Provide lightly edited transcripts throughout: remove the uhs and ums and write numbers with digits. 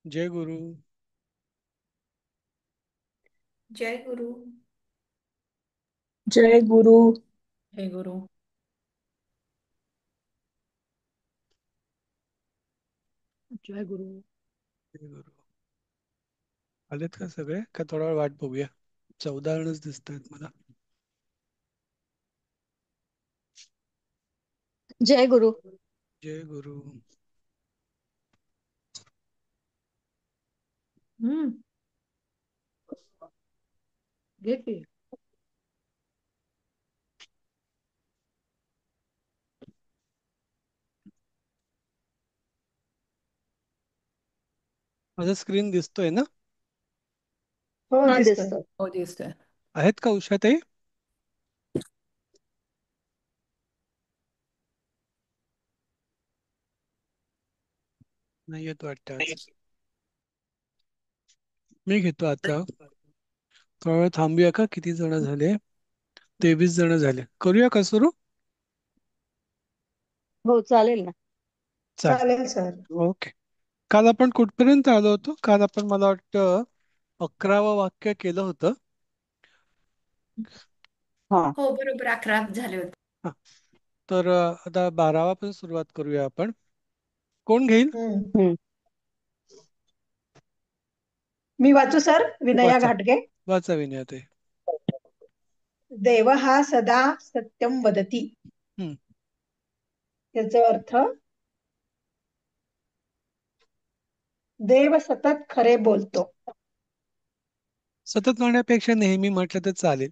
जय गुरु. जय गुरु. जय गुरु. हे गुरु. जय गुरु. जय गुरु. आलेत का सगळे का थोडा वेळ वाट बघूया? 14 जणच दिसत आहेत मला. जय गुरु. जय गुरु. हम्म. घे की. माझा स्क्रीन दिसतोय ना? हो, हा दिसतोय दिसतोय. हो दिसतोय. आहेत का उषाताई? नाही येत वाटतं आज. मी घेतो आता. थोडा वेळ थांबूया का? किती जण झाले? 23 जण झाले. करूया का सुरू? हो, चालेल ना. चालेल. चालेल सर. ओके. काल आपण कुठपर्यंत आलो होतो? काल आपण मला वाटतं 11वं वाक्य केलं होतं. हा. हो बरोबर 11 झाले होते. हा. तर आता 12वा पण सुरुवात करूया आपण. कोण घेईल? हम्म. मी वाचू सर. विनया वाचा. घाटगे. वाचा विनयाताई. देव हा सदा सत्यम वदती. हम्म. याचा अर्थ देव सतत खरे बोलतो. सतत म्हणण्यापेक्षा नेहमी म्हटलं तर चालेल.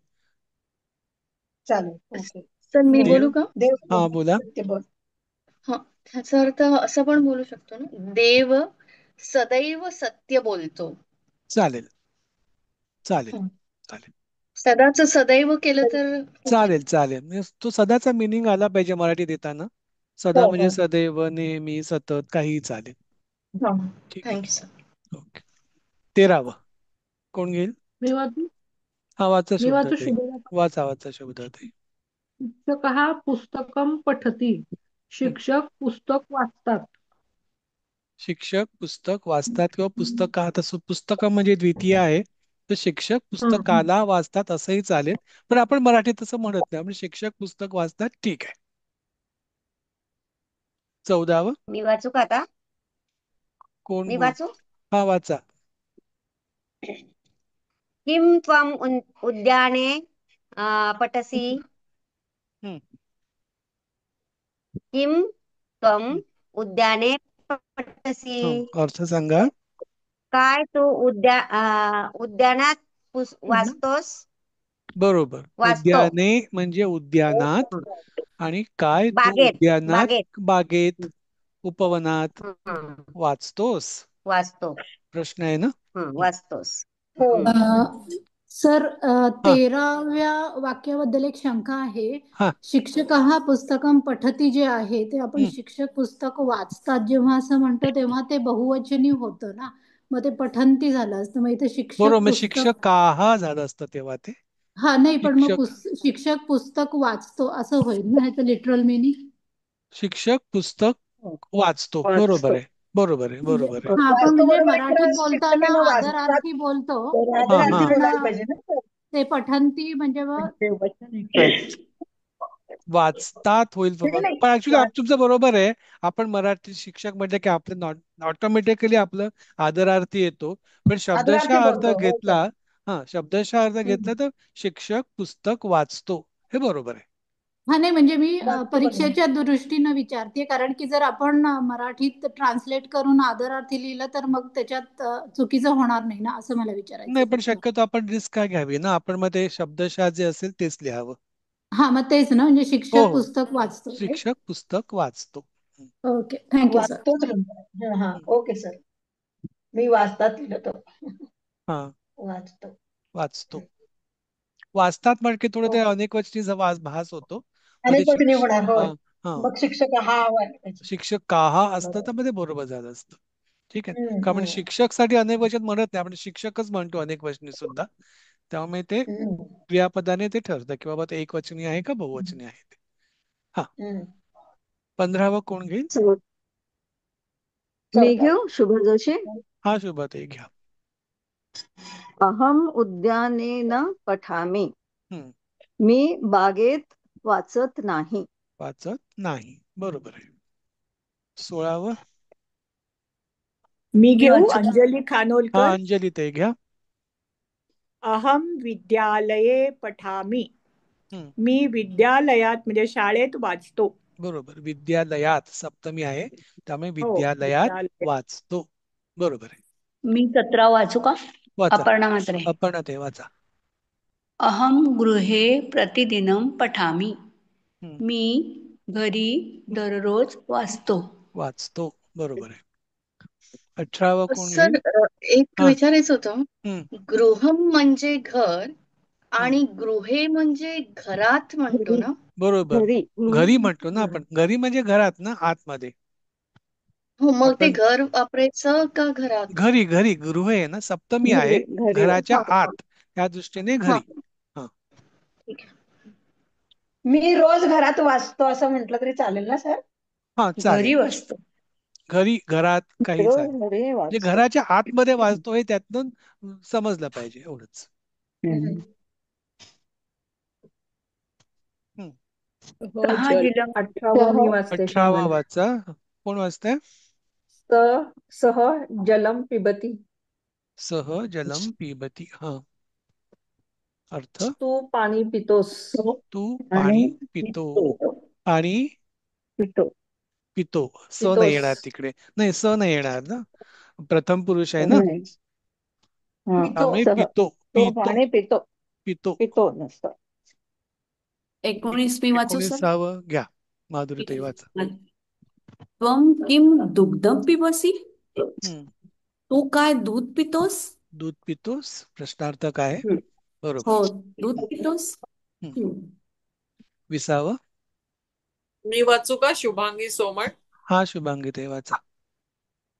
चालेल. ओके. तर मी देव. बोलू का? देव हा बोला. सत्य बोल. हा, ह्याचा अर्थ असं पण बोलू शकतो ना, देव सदैव सत्य बोलतो. चालेल. चालेल. हं. चालेल. सदाच सदैव केलं तर होते. चालेल. चालेल म्हणजे तो सदाचा मिनिंग आला पाहिजे मराठीत येताना. हो सदा हो. म्हणजे सदैव, नेहमी, सतत काहीही चालेल. हा. ठीक थँक्यू सर. आहे. ओके. 13वं कोण घेईल? मी वाचू. हा वाचा मी वाचू शब्दाताई. शुभदा. वाचा वाचा शब्दाताई. शिक्षकः पुस्तकं पठति. हं. शिक्षक पुस्तक वाचतात. शिक्षक पुस्तक वाचतात किंवा पुस्तका तसं पुस्तकं म्हणजे द्वितीय आहे. तर शिक्षक हं, हं. पुस्तकाला वाचतात असंही चालेल. पण आपण मराठीत तसं म्हणत नाही. आपण शिक्षक पुस्तक वाचतात ठीक आहे. 14वं मी वाचू का आता? कोण मी बोल? वाचू? हा वाचा. किं त्वम् उद्याने पठसि? हं. किं त्वम् हं. उद्याने पठसि? हं. अर्थ सांगा. काय तू उद्यानात वाचतोस? बरोबर. वाचतो. उद्याने म्हणजे उद्यानात. हं. आणि काय तू बागेत उद्यानात, बागेत बागेत, उपवनात हं. वाचतोस? वाचतो. प्रश्न आहे ना? हं. वाचतोस. हो. हं. सर, हा 13व्या वाक्याबद्दल एक शंका आहे. हा. शिक्षकः पुस्तकं पठती जे आहे ते आपण हं. शिक्षक पुस्तक वाचतात जेव्हा असं म्हणतो तेव्हा ते बहुवचनी होतं ना, मग ते पठंती झालं असतं. मग इथे बरोबर. शिक्षक मग शिक्षक पुस्तक. का झालं असतं तेव्हा ते हा नाही, पण मग शिक्षक. शिक्षक पुस्तक वाचतो असं होईल ना ह्याचं लिटरल मिनिंग. शिक्षक पुस्तक वाचतो. बरोबर वाचतो. आहे. बरोबर आहे. म्हणजे बरोबर आहे. हा, आपण वाचतो म्हणजे बरोबर आहे, मराठीत खरं बोलताना शिक्षकांना वाचतात. आदरार्थी बोलतो. हा आदरार्थी हा. पण बोलायला पाहिजे ना सर. ते पठंती म्हणजे मग ते वचन आहे. वाचतात होईल. नाही नाही पण ऍक्च्युली तुमचं बरोबर आहे. आपण मराठी शिक्षक म्हणजे की आपलं ऑटोमॅटिकली आपलं आदरार्थी येतो. पण आदरार्थी शब्दशः अर्थ बोलतो. हो घेतला. सर. हा शब्दशः अर्थ घेतला तर शिक्षक पुस्तक वाचतो हे बरोबर आहे. हा नाही, म्हणजे मी वाचतो बरोबर. परीक्षेच्या दृष्टीनं विचारते, कारण की जर आपण मराठीत ट्रान्सलेट करून आदरार्थी लिहिलं तर मग त्याच्यात चुकीचं होणार नाही ना, असं मला विचारायचं नाही पण फक्त. शक्यतो आपण रिस्क का घ्यावी ना, आपण मग ते शब्दशः जे असेल तेच लिहावं. हा मग तेच ना, म्हणजे हो शिक्षक हो. पुस्तक वाचतो, राईट? शिक्षक पुस्तक वाचतो. हं. Okay, thank you sir. वाचतोच म्हणतात. हा हा. हं. Okay sir. मी वाचतात लिहिलं तो. हा. वाचतो. वाचतो. वाचतात म्हणजे थोडं ते ओके. अनेक वचनीचा भास होतो. मग ते अनेक वचनी होणार. हो. हा हा. मग शिक्षक हा व्हायला पाहिजे. शिक्षक का हा असतं तर बरोबर. मध्ये बरोबर झालं असतं. ठीक आहे. हम्म का आपण हम्म शिक्षक साठी अनेक वचन म्हणत नाही, आपण शिक्षकच म्हणतो अनेक वचनी सुद्धा. त्यामुळे ते हम्म क्रियापदाने ते ठरतं की बाबा ते एकवचनी आहे का बहुवचनी आहे ते. हा. हम्म. 15वं कोण घेईल? मी सरकार. घेऊ शुभ जोशी. हा शुभाताई घ्या. अहम उद्याने न पठामी. हम्म. मी बागेत वाचत नाही. वाचत नाही, बरोबर आहे. 16वं. मी मी घेऊ वाचू का? अंजली हा खानोलकर. अंजली ताई घ्या. अहम विद्यालये पठामी. हम्म. मी विद्यालयात म्हणजे शाळेत वाचतो. बरोबर, विद्यालयात सप्तमी आहे, त्यामुळे हो, विद्यालयात विद्यालय. वाचतो. बरोबर आहे. मी 17 वाचू का? वाचा. अपर्णा म्हात्रे. अपर्णा ताई वाचा. अहम गृहे प्रतिदिनं पठामि. हम्म. मी घरी दररोज वाचतो. वाचतो, बरोबर आहे. 18वं कोण सर घेईल? एक हा. विचारायचं होतं. हम्म. गृहम म्हणजे घर हम्म. आणि गृहे म्हणजे घरात म्हणतो ना? बरोबर, घरी. घरी म्हटलो ना आपण. घरी म्हणजे घरात ना, आतमध्ये. हो, मग ते आपण घर वापरायचं का घरात? घरी, घरी गृह आहे ना, सप्तमी आहे, घरी. घराच्या हा हा आत, त्या दृष्टीने हा घरी. हा. ठीक आहे. मी रोज घरात वाचतो असं म्हटलं तरी चालेल ना सर? हा घरी चालेल. वाचतो. घरी, घरात काही रोज चालेल. घरी म्हणजे वाचतो. घराच्या आतमध्ये वाचतो हे त्यातून समजलं पाहिजे, एवढंच. हम्म. हम्म. हो, सहा जल. जिलम 18वं मी वाचते 18वा श्यामल. वाचा. कोण वाचतंय? सह जलम पिबती. सह जलम पिबती. हा. अर्थ? तू पाणी पितोस. तू आणि पाणी पितो. पाणी पितो. पितो. स नाही पितोस. येणार तिकडे. नाही, स नाही येणार ना, प्रथम पुरुष आहे ना, नाही. हा. पितो. त्यामुळे सह. पितो. तो पितो. पाणी पितो. पितो. पितो नसतं. 19 मी वाचू सर. 19वं घ्या. माधुरीताई वाचा. त्वं किम दुग्धं पिबसि. हम्म. तू काय दूध पितोस? दूध पितोस, प्रश्नार्थक आहे. हं. बरोबर. हो, दूध पितोस. हम्म. हं. 20वं. मी वाचू का? शुभांगी सोमण. हा शुभांगी वाचा.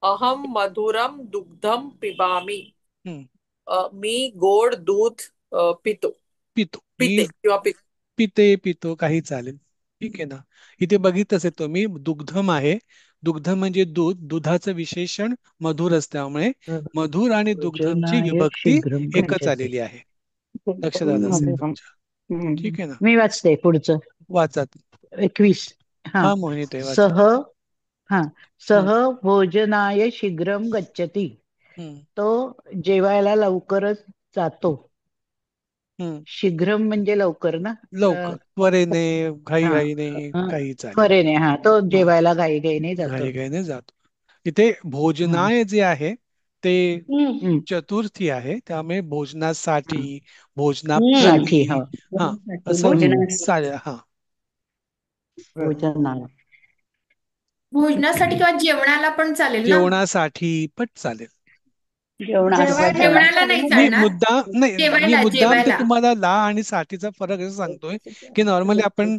अहम मधुरम दुग्धम पिबामी. हम्म. मी गोड दूध पितो. पितो. पिते मी किंवा पितो. पितो काही चालेल. ठीक आहे ना. इथे बघितलंच आहे तुम्ही, दुग्धम आहे. दुग्ध म्हणजे दूध, दुधाचं विशेषण मधुर असल्यामुळे मधुर आणि दुग्धमची भोजनाय विभक्ती शीघ्रम एकच गच्छति. आलेली आहे. लक्षात आलं असेल तुमच्या. ठीक आहे ना. मी वाचते पुढचं वाचा. 21. हा. हा मोहिनीताई वाचा. सह हा सह भोजनाय शीघ्रम गच्छति. हम्म. तो जेवायला लवकरच जातो. हम्म. शीघ्रम म्हणजे लवकर ना. लवकर, त्वरेने, हा घाईघाईने, काही चालेल. त्वरेने. हा, तो हा, जेवायला घाईघाईने जातो. घाईघाईने जातो. इथे भोजनाय जे आहे ते हम्म. चतुर्थी आहे, त्यामुळे भोजनासाठी, साठी. भोजनापूर्वी, हो. हा, असं भोजनास चालेल. हा. भोजनाय. भोजनासाठी किंवा जेवणाला पण चालेल ना? जेवणासाठी पण चालेल. जेवणाला नाही मी चालणार. मुद्दाम नाही, मी जेवायला मुद्दाम ते जेवायला. तुम्हाला ला आणि साठीचा फरक असं सांगतोय की नॉर्मली आपण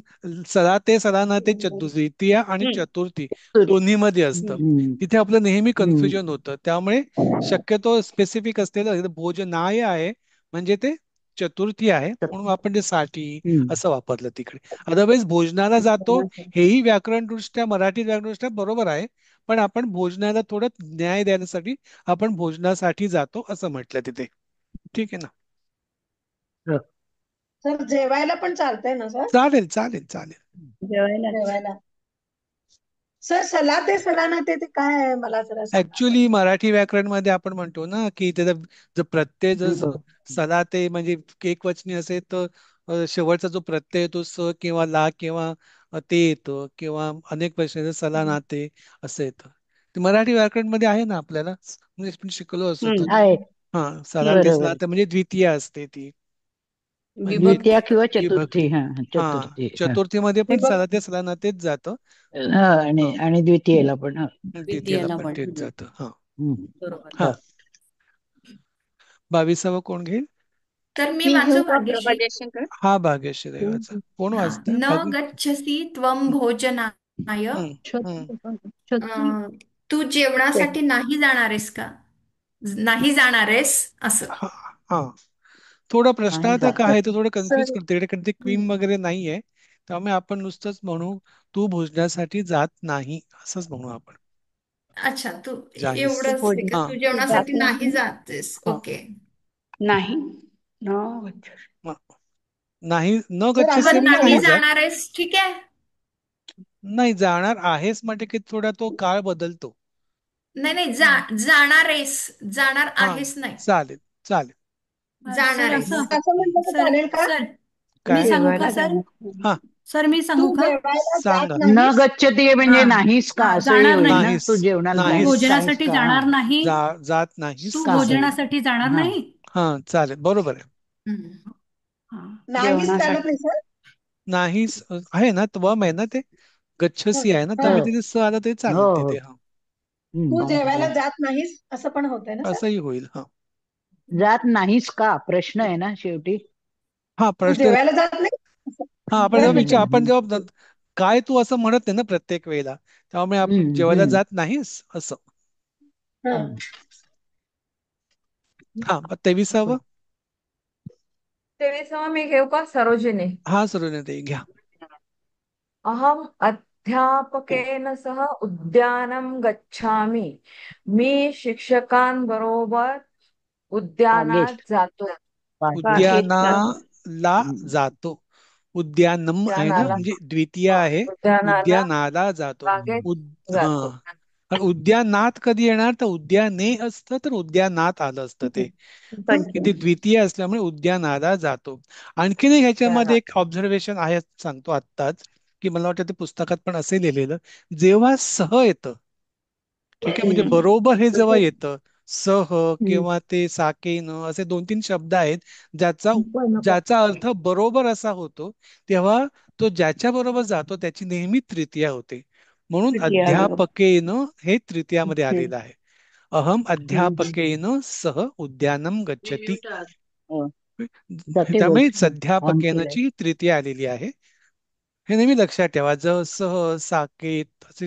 सदा ते सदा न ते द्वितीय आणि चतुर्थी दोन्ही मध्ये असतं. तिथे आपलं नेहमी कन्फ्युजन होतं, त्यामुळे शक्यतो स्पेसिफिक असलेलं भोजनाय आहे म्हणजे ते चतुर्थी आहे, म्हणून आपण ते साठी असं वापरलं तिकडे. अदरवाईज भोजनाला जातो हेही व्याकरणदृष्ट्या, मराठी व्याकरणदृष्ट्या बरोबर आहे, पण आपण भोजनाला थोडं न्याय देण्यासाठी आपण भोजनासाठी जातो असं म्हटलं तिथे. ठीक आहे ना. सर जेवायला पण चालतंय ना सर? चालेल चालेल चालेल. जेवायला. सर सला ते सलाना ते काय आहे मला जरा सांगा. ऍक्च्युली मराठी व्याकरण मध्ये आपण म्हणतो ना की त्याचा जर प्रत्यय जर सला ते म्हणजे एकवचनी असेल तर शेवटचा जो प्रत्यय येतो स किंवा ला किंवा ते येतं, किंवा अनेक प्रश्न सला ना ते असं येतं. ते मराठी व्याकरण मध्ये आहे ना आपल्याला, म्हणजे आपण शिकलो असतो तर. आहे. हा, सला ते सला तर म्हणजे द्वितीय असते ती, म्हणजे द्वितीया किंवा चतुर्थी. विभक्ती. हा, हा, चतुर्थी. चतुर्थीमध्ये पण सला ते सला ना तेच जातं. आणि द्वितीयेला पण. द्वितीयेला पण तेच जातं. हा. बरोबर. हा. 22वं कोण घेईल? तर मी मी घेऊ वाचू का भाग्यश्री? प्रभा जयशंकर? हा, भाग्यश्री देवाचा. कोण हा. वाचतंय? न गच्छसी त्वं भोजनाय. तू जेवणासाठी नाही जाणार आहेस का? नाही जाणार आहेस असं. हा, थोडं प्रश्नार्थक आहे, तो थोडं कन्फ्युज सर करते, कारण ते क्वीन वगैरे नाहीये, त्यामुळे आपण नुसतंच म्हणू तू भोजनासाठी जात नाही असंच म्हणू आपण. अच्छा, तू जाहीस. एवढंच आहे का? हा तू जात जेवणासाठी नाही नाही. जातेस. हा ओके. नाही न गच्छति. म- नाही न सर गच्छसी पण असंच म्हणजे नाही नाही झालं. जात. जाणार आहेस, ठीक आहे. नाही जाणार आहेस म्हणजे की थोडा तो काळ बदलतो. नाही नाही, हम्म. जाणार आहेस, जाणार हा आहेस नाही, चालेल चालेल. जाणार सर आहेस. असं असं म्हटलं तर सर चालेल का? सर मी काय सांगू का जेवायला सर? जाणार. हा सर मी तू सांगू का? जेवायला जात सांगा. न नाहीस. गच्छती म्हणजे हा नाहीस का हा, असंही जाणार होईल नाही. ना, नाहीस तू जेवणाला तू नाहीस नाहीस भोजनासाठी का. जाणार हा नाही. जात नाहीस तू का असं होईल. भोजनासाठी जाणार हा नाही. हा चालेल बरोबर आहे. हम्म. हा. नाहीच चालत जेवणासाठी नाही सर. नाहीस आहे ना त्वम आहे ना ते हं, गच्छसी आहे ना हं. हो त्यामुळे तिथे स आलं तरी हो चालेल हो तिथे. हा तू हम्म. जेवायला जात नाहीस असं पण होतंय ना सर? असंही होईल. हा जात नाहीस का प्रश्न आहे ना शेवटी. हा तू प्रश्न. जेवायला जात नाही असं. हा आपण जेव्हा प्रश्न. आपण हम्म. जेव्हा काय तू असं म्हणत नाही ना प्रत्येक वेळेला, त्यामुळे आपण हम्म. जेवायला हम्म. जात नाहीस असं. हं. हम्म. हा मग 23वा. 23वा मी घेऊ का सरोजिनी? हा सरोजनी घ्या. अहम अध्यापकेन सह उद्यानं गच्छामि. मी शिक्षकांबरोबर उद्यानात बागेत जातो. बागेत. बागेत उद्यानाला हम्म. जातो. उद्यानम आहे ना उद्यानाला म्हणजे द्वितीय हा, आहे. उद्यानाला उद्यानाला जातो. बागेत हा जातो. आणि उद्यानात कधी येणार तर उद्याने असतं तर उद्यानात आलं असतं ते. पंचमी. इथे द्वितीय असल्यामुळे उद्यानाला जातो. आणखीन एक ह्याच्यामध्ये उद्यानात. एक ऑब्झर्वेशन आहे सांगतो आत्ताच, की मला वाटतं ते पुस्तकात पण असे लिहिलेलं, जेव्हा सह येतं ठीक आहे म्हणजे हम्म. बरोबर हे जेव्हा येतं सह हम्म. किंवा ते साकेन असे 2-3 शब्द आहेत ज्याचा नको नको. ज्याचा अर्थ बरोबर असा होतो, तेव्हा तो ज्याच्या बरोबर जातो त्याची नेहमी तृतीया होते. म्हणून तृतीया बरोबर. अध्यापकेन हे तृतीयामध्ये हम्म. आलेलं आहे. अहम हम्म. अध्यापकेन सह उद्यानम गच्छति. हो. जाते त्यामुळे बोलते ऑन केलंय. सध्यापकेनची तृतीया आलेली आहे. हे नेहमी लक्षात ठेवा. ज सह साकेत असे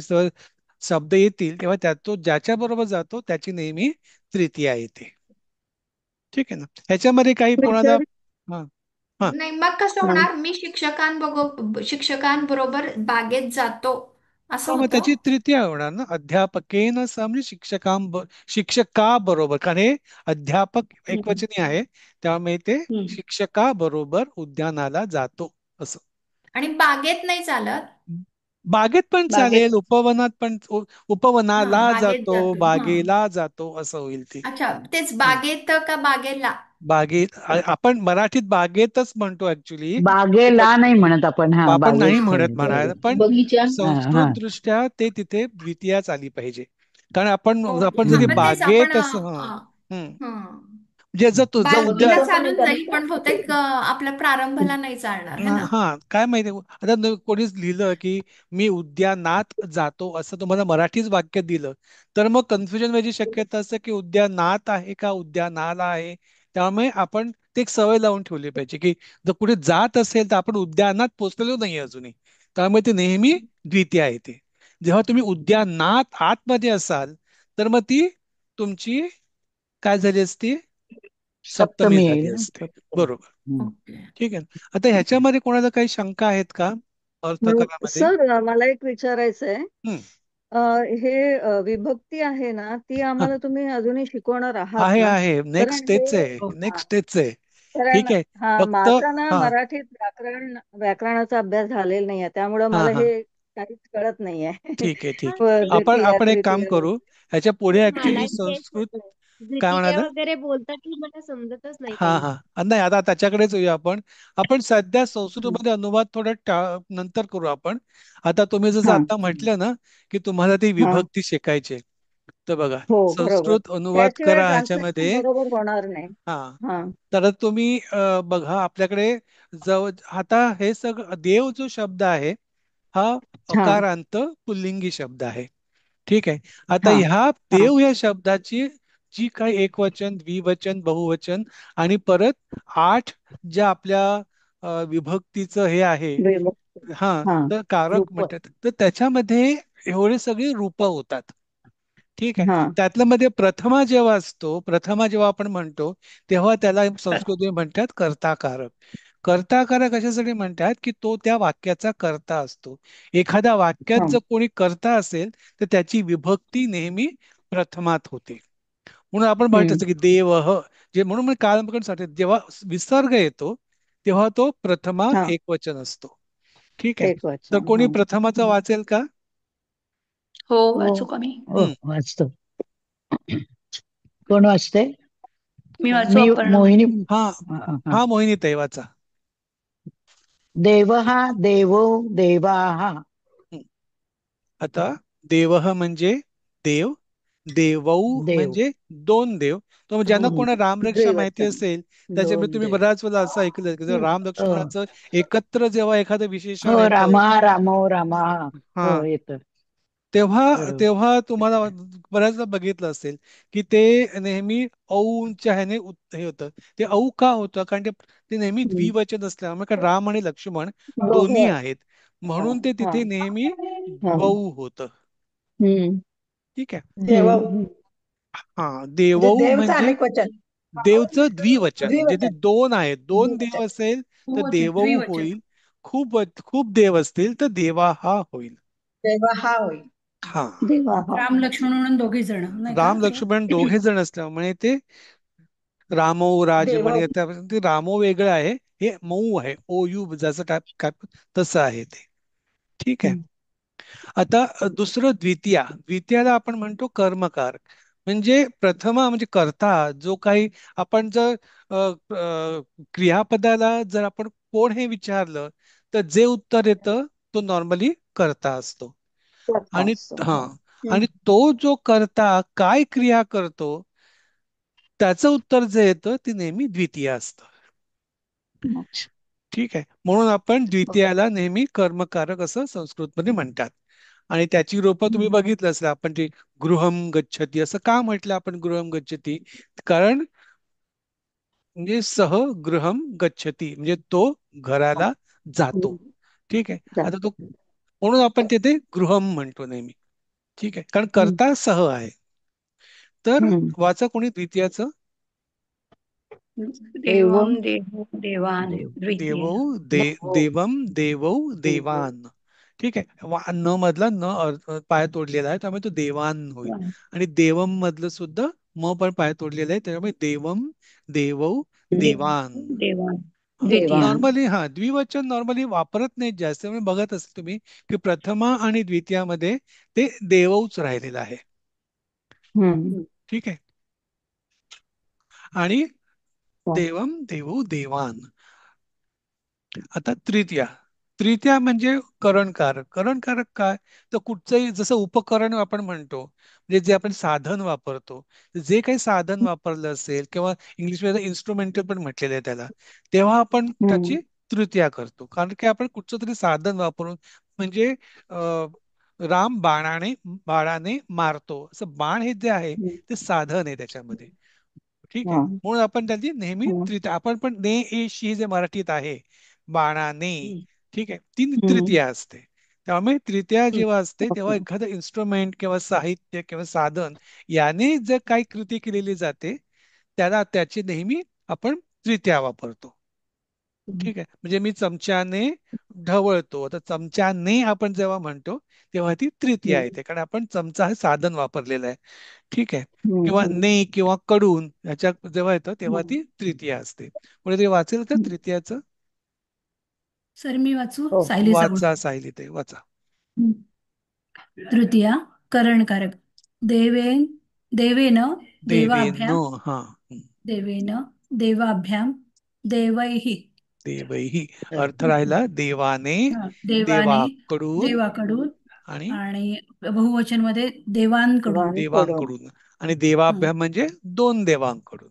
शब्द येतील तेव्हा तो ज्याच्या बरोबर जातो त्याची नेहमी तृतीया येते. ठीक आहे ना. ह्याच्यामध्ये काही कोणाला. सर हा हा नाही, मग कसं हं. होणार? मी शिक्षकांबरोबर बागेत जातो असं हा मग होतं. त्याची तृतीया होणार ना. अध्यापकेन सह म्हणजे शिक्षका बरोबर, कारण हे अध्यापक हम्म. एकवचनी आहे त्यामुळे ते हम्म. शिक्षका बरोबर उद्यानाला जातो असं. आणि बागेत नाही चालत. बागेत पण बागेत. चालेल, उपवनात पण हा, उपवनाला बागेत जातो, जातो. हा, बागेला जातो असं होईल ते. अच्छा, तेच हं. बागेत का बागेला? बागेत आपण मराठीत बागेतच म्हणतो ऍक्च्युली. बागेला नाही म्हणत आपण. हा आपण नाही बागेत म्हणत म्हणतो. म्हणायला, पण बगीचा. हा हा संस्कृत दृष्ट्या ते तिथे द्वितीयाच आली पाहिजे. कारण आपण ओके, आपण हा, जरी मग तेच आपण बागेत असं हं. हं. म्हणजे जर तुझं उद्या. बागेला बगीचा पण चालून येतं जाईल, पण ना. बहुतेक आपल्या प्रारंभाला नाही चालणार है ना. हा काय माहिती आता कोणीच लिहिलं की मी उद्यानात जातो असं तुम्हाला मराठीच वाक्य दिलं तर मग कन्फ्युजन व्हायची शक्यता असते की उद्यानात आहे का उद्यानाला आहे. त्यामुळे आपण ते एक सवय लावून ठेवली पाहिजे की जर कुठे जात असेल तर आपण उद्यानात पोहोचलेलो नाही अजूनही, त्यामुळे ते नेहमी द्वितीय येते. जेव्हा तुम्ही उद्यानात आतमध्ये असाल तर मग ती तुमची काय झाली असती, सप्तमी सप्तमी झाली येईल ना. असते. सप्तमी. बरोबर. हम्म. ओके. ठीक आहे. आता ह्याच्यामध्ये कोणाला काही शंका आहेत का अर्थकारामध्ये? सर मला एक विचारायचं आहे. हं. हे विभक्ती आहे ना ती हा, आम्हाला तुम्ही अजूनही शिकवणार आहात आहे ना? आहे नेक्स्ट कारण हे स्टेज आहे, हा, नेक्स्ट स्टेज आहे. कारण ठीक आहे. हा फक्त माझा ना हा मराठीत व्याकरणाचा अभ्यास झालेला नाहीये त्यामुळे हा मला हा हे काहीच कळत नाहीये. ठीक आहे ठीक आहे. आपण द्वितीया आपण एक काम तृतीया. करू. ह्याच्या पुढे ऍक्च्युली मलाही तेच संस्कृत. होतं. काय द्वितीय म्हणाला? वगैरे बोलतात की मला समजतच नाही हा काही. हा नाही आता त्याच्याकडेच येऊया आपण. आपण सध्या हं. संस्कृतमध्ये अनुवाद थोडा नंतर करू आपण. आता तुम्ही जसं हा आता म्हटलं ना की तुम्हाला ती हा विभक्ती शिकायची आहे. तर बघा हो बरोबर. संस्कृत अनुवाद त्याशिवाय करा ट्रान्सलेशन ह्याच्यामध्ये. बरोबर होणार नाही. हा हा तर तुम्ही बघा आपल्याकडे जवळ आता हे सगळं देव जो शब्द आहे हा हा अकारांत पुल्लिंगी शब्द आहे. ठीक आहे. आता हा ह्या हा देव या शब्दाची जी काही एकवचन द्विवचन बहुवचन आणि परत 8 ज्या आपल्या विभक्तीचं हे आहे. विभक्ती. हा हा तर कारक रूप. म्हणतात तर त्याच्यामध्ये एवढे सगळी रूप होतात. ठीक आहे. हा त्यातलं मध्ये प्रथमा जेव्हा असतो, प्रथमा जेव्हा आपण म्हणतो तेव्हा त्याला संस्कृती म्हणतात कर्ताकारक. कर्ताकारक कशासाठी म्हणतात की तो त्या वाक्याचा कर्ता असतो. एखाद्या वाक्यात जर कोणी कर्ता असेल तर त्याची विभक्ती नेहमी प्रथमात होते. म्हणून आपण बघत असतो की देवः, जे म्हणून मी काल पण सांगते, जेव्हा विसर्ग येतो तेव्हा तो प्रथमा एकवचन असतो. ठीक आहे, तर कोणी प्रथमाचा वाचेल का? हो वाचू का मी? वाचतो. कोण वाचते? मी वाचू अपर्णा. मोहिनी. हा मोहिनी ताई वाचा. देवः देवो देवाः. आता देवः म्हणजे देव, देवौ म्हणजे दोन देव. तर ज्यांना कोणा रामरक्षा माहिती असेल त्याच्यामुळे तुम्ही बऱ्याच वेळा असं ऐकलं की राम लक्ष्मणाचं एकत्र जेव्हा एखादं विशेषण येतं, रामा रामो रामा हो येतं, तेव्हा तेव्हा तुम्हाला बऱ्याचदा बघितलं असेल की ते नेहमी औंच्या ह्याने हे होतं. ते औ का होतं? कारण ते नेहमी द्विवचन असल्यामुळे, कारण राम आणि लक्ष्मण दोन्ही आहेत म्हणून ते तिथे नेहमी द्वौ होतं. ठीक आहे. हा देवौ म्हणजे देवचं द्विवचन, जिथे दोन आहेत, दोन देव असेल तर देवौ होईल, खूप खूप देव असतील तर देवा हा होईल. हा, राम लक्ष्मण म्हणून दोघे जण नाही का? राम लक्ष्मण दोघे जण असल्यामुळे ते रामो राजमणी, ते रामो वेगळं आहे, हे मऊ आहे, ओ यू जसं काय काय तसं आहे ते. ठीक आहे. आता दुसरं द्वितीया. द्वितीयाला आपण म्हणतो कर्मकार. म्हणजे प्रथमा म्हणजे कर्ता, जो काही आपण जर क्रियापदाला जर आपण कोण हे विचारलं तर जे उत्तर येतं तो नॉर्मली कर्ता असतो. आणि आणि तो जो कर्ता काय क्रिया करतो त्याचं उत्तर जे येतं ते नेहमी द्वितीय असतं. ठीक आहे, म्हणून आपण द्वितीयाला नेहमी कर्मकारक असं संस्कृतमध्ये म्हणतात. आणि त्याची रूपं तुम्ही बघितलं असेल, आपण ते गृहम गच्छती असं का म्हटलं आपण गृहम गच्छती? कारण म्हणजे सह गृहम गच्छती म्हणजे तो घराला जातो. ठीक आहे, आता तो म्हणून आपण तिथे गृहम म्हणतो नेहमी. ठीक आहे, कारण कर्ता सह आहे. तर वाचा कोणी द्वितीयाचं. देवम देवो देवान देवौ द्वितीय. देवम देवौ देवान. ठीक आहे, न मधला न पाय तोडलेला आहे त्यामुळे तो देवान होईल. आणि देवम मधलं सुद्धा म पण पाय तोडलेला आहे त्यामुळे देवम देवौ देवान. नॉर्मली द्विवचन नॉर्मली वापरत नाहीत जास्त, म्हणजे बघत असेल तुम्ही की प्रथमा आणि द्वितीयामध्ये ते देवौच राहिलेलं आहे. ठीक आहे, आणि देवम देवौ देवान. आता तृतीया. तृतीया म्हणजे करणकारक. करणकारक काय? तर कुठचंही जसं उपकरण आपण म्हणतो, म्हणजे जे आपण साधन वापरतो, जे काही साधन वापरलं असेल किंवा इंग्लिशमध्ये इन्स्ट्रुमेंटल पण म्हटलेलं आहे त्याला, तेव्हा आपण त्याची तृतीया करतो. कारण की आपण कुठचं तरी साधन वापरून, म्हणजे राम बाणाने मारतो, असं बाण हे जे आहे ते साधन आहे त्याच्यामध्ये. ठीक आहे, म्हणून आपण त्याची नेहमी तृतीया, आपण पण ने ए शी जे मराठीत आहे बाणाने, ठीक आहे, ती तृतीया असते. त्यामुळे तृतीया जेव्हा असते तेव्हा एखादं इन्स्ट्रुमेंट किंवा साहित्य किंवा साधन याने जर काही कृती केलेली जाते त्याला त्याची नेहमी आपण तृतीया वापरतो. ठीक आहे, म्हणजे मी चमच्याने ढवळतो, आता चमच्याने आपण जेव्हा म्हणतो तेव्हा ती तृतीया येते, कारण आपण चमचा हे साधन वापरलेलं आहे. ठीक आहे, किंवा ने किंवा कडून ह्याच्या जेव्हा येतं तेव्हा ती तृतीया असते. म्हणजे ते वाचेल का तृतीयाचं? सर मी वाचू? सायली वाचा सायली ते वाचा. तृतीया करणकारक. देवेन देवेन देवाभ्याम देवेन देवाभ्याम देवैहि. देवैहि अर्थ राहिला देवाने देवाने देवाकडून देवाकडून आणि बहुवचन मध्ये देवांकडून. आणि देवाभ्याम म्हणजे दोन देवांकडून.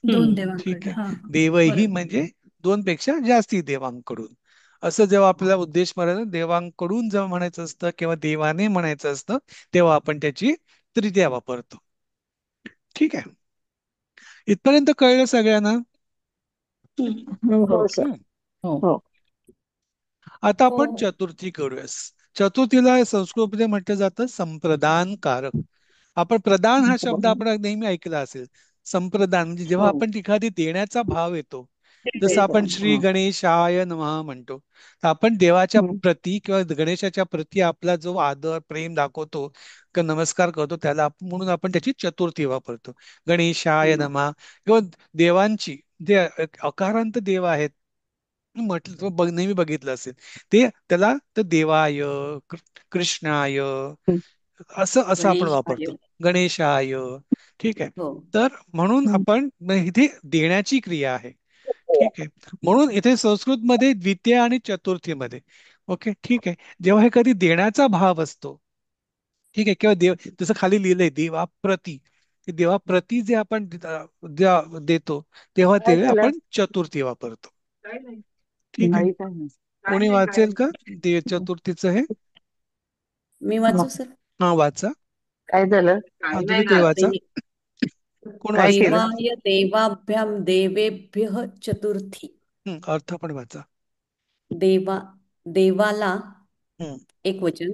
दोन ठीक देवांकडून. आहे, देवैहि म्हणजे दोन पेक्षा जास्ती देवांकडून. असं जेव्हा आपल्याला उद्देश म्हणायचं देवांकडून जेव्हा म्हणायचं असतं किंवा देवाने म्हणायचं असतं तेव्हा आपण त्याची तृतीया वापरतो. ठीक आहे, इथपर्यंत कळलं सगळ्यांना? आता आपण चतुर्थी करूयास. चतुर्थीला संस्कृतमध्ये म्हटलं जातं संप्रदान कारक. आपण प्रदान हा शब्द आपण नेहमी ऐकला असेल. संप्रदान म्हणजे जेव्हा आपण एखादी देण्याचा भाव येतो जसं आपण देव श्री हा गणेशाय नमः म्हणतो, तर आपण देवाच्या हम्म, प्रती किंवा गणेशाच्या प्रती आपला जो आदर प्रेम दाखवतो किंवा नमस्कार करतो त्याला म्हणून आपण त्याची चतुर्थी वापरतो. गणेशाय हम्म. नमः. किंवा देवांची जे अकारांत देव आहेत, म्हटलं नेहमी बघितलं असेल, ते त्याला तर देवाय, कृष्णाय असं असं आपण गणेशाय. वापरतो. गणेशाय. ठीक आहे. हो. तर म्हणून हम्म. आपण इथे देण्याची क्रिया आहे. ठीक आहे. म्हणून इथे संस्कृतमध्ये द्वितीय आणि चतुर्थीमध्ये, ओके ठीक आहे, जेव्हा हे कधी देण्याचा भाव असतो, ठीक आहे, किंवा देव जसं खाली लिहिलंय देवाप्रती, ते देवाप्रती जे आपण देतो तेव्हा काय ते झालं आपण चतुर्थी वापरतो. ठीक आहे. नाही काय नाही कोणी वाचेल का देव चतुर्थीचं हे? मी वाचू सर? हा वाचा. काय झालं माधुरी ताई वाचा. कोण काय वाचते? केलं देवाय देवाभ्याम देवेभ्यः चतुर्थी. अर्थ पण वाचा. देवा देवाला हम्म. एक वचन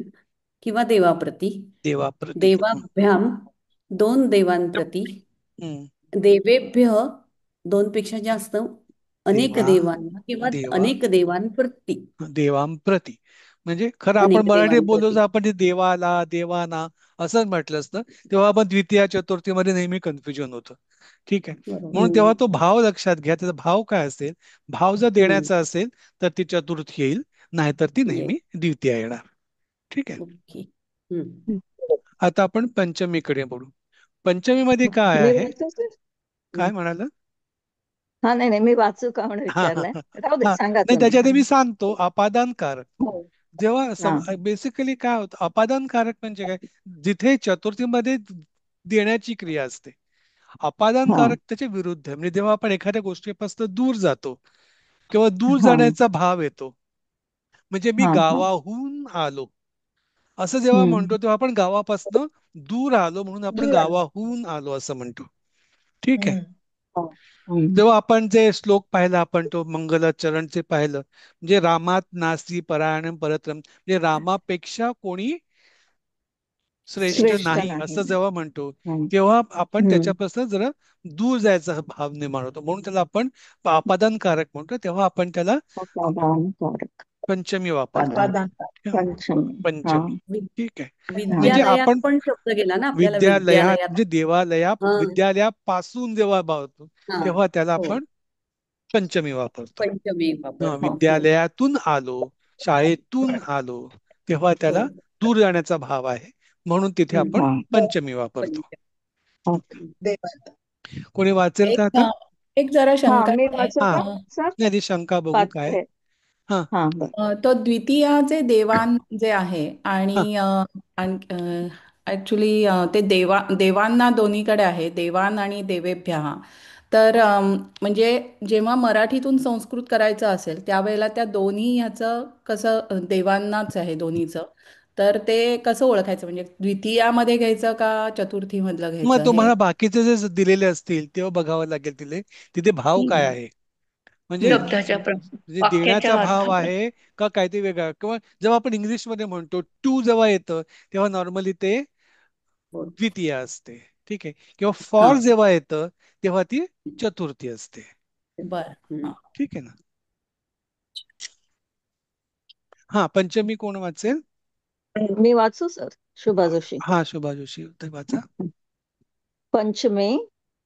किंवा देवाप्रती, देवाप्रती. देवाभ्याम दोन देवांप्रती, हम्म. देवेभ्य दोन पेक्षा जास्त अनेक देवा देवांना किंवा देवा अनेक देवांप्रती. देवांप्रती. म्हणजे खरं आपण अनेक मराठीत बोललो देवांप्रती. जर आपण ते देवाला देवाना असं म्हटलं असतं तेव्हा आपण द्वितीय चतुर्थीमध्ये नेहमी कन्फ्युजन होतं. ठीक आहे. बरोबर. म्हणून तेव्हा तो भाव लक्षात घ्या. त्याचा भाव काय असेल, भाव जर हम्म. देण्याचा असेल तर ती चतुर्थी येईल, नाहीतर ती ये. नेहमी द्वितीय येणार. ठीक आहे. ओके. हम्म. आता आपण पंचमीकडे बोलू. पंचमीमध्ये काय मी आहे? वाचू सर काय म्हणाल? हा नाही नाही मी वाचू का म्हणून हा हा विचारलंय हा राहू दे हा. सांगा नाही, तुम्ही त्याच्यात मी सांगतो अपादानकारक. हो हा जेव्हा बेसिकली काय होतं अपादानकारक म्हणजे काय, जिथे चतुर्थीमध्ये देण्याची क्रिया असते. हा अपादानकारक त्याच्या विरुद्ध आहे. म्हणजे जेव्हा आपण एखाद्या गोष्टीपासून दूर जातो किंवा दूर हा जाण्याचा भाव येतो, म्हणजे मी हा हा गावाहून आलो असं जेव्हा हम्म म्हणतो तेव्हा आपण गावापासून दूर आलो म्हणून आपण दूर आलो गावाहून आलो असं म्हणतो. ठीक आहे. हम्म हो. हम्म. जेव्हा आपण जे श्लोक पाहिला, आपण तो मंगलाचरणचे पाहिलं, म्हणजे रामात नासी परायणम परत्रम, म्हणजे रामापेक्षा कोणी श्रेष्ठ श्रेष्ठ नाही नाही असं जेव्हा म्हणतो हम्म तेव्हा आपण हम्म त्याच्यापासून जरा दूर जायचा भाव निर्माण होतो, म्हणून त्याला आपण अपादानकारक म्हणतो. तेव्हा आपण त्याला अपादानकारक पंचमी वापरतो. अपादान पंचमी हा पंचमी. वि- ठीक आहे. म्हणजे विद्यालयात आपण पण शब्द गेला ना आपल्याला, विद्यालयात विद्यालयात. म्हणजे हा विद्यालयापासून जेव्हा भावतो हा तेव्हा त्याला हो. आपण पंचमी वापरतो. पंचमी वापर. हो. विद्यालयातून आलो, शाळेतून आलो, तेव्हा हो. त्याला दूर जाण्याचा भाव आहे, म्हणून तिथे हम्म. आपण हा पंचमी वापरतो. पंचमी. देवात. कोणी वाचेल का एक आता? एक जरा हा शंका मी आहे. वाचू हा. का अ, सर नाही ती शंका बघू पाच काय. आहे हा हा बर तो द्वितीय जे देवान जे आहे हा. आणि ऍक्च्युली ते देवांना दोन्हीकडे आहे, देवान आणि देवेभ्यः. तर म्हणजे जेव्हा मराठीतून संस्कृत करायचं असेल त्यावेळेला त्या दोन्ही ह्याचं कसं देवांनाच आहे दोन्हीचं, तर ते कसं ओळखायचं, म्हणजे द्वितीयामध्ये घ्यायचं का चतुर्थीमधलं मग घ्यायचं हे? तुम्हाला बाकीचे जे दिलेले असतील तेव्हा बघावं लागेल तिथे भाव काय आहे. म्हणजे हम्म. शब्दाच्या म्हणजे वाक्याच्या देण्याचा भाव अर्थाप्रमाणे. आहे का काय ते वेगळं, किंवा जेव्हा आपण इंग्लिशमध्ये म्हणतो टू जेव्हा येतं तेव्हा नॉर्मली ते हो. द्वितीय असते. ठीक आहे. किंवा हा फॉर जेव्हा येतं तेव्हा ती चतुर्थी असते. बरं. हम्म. हा. ठीक आहे ना. हा पंचमी कोण वाचेल? मी वाचू सर शुभा जोशी हा शुभा जोशी ते वाचा. पंचमे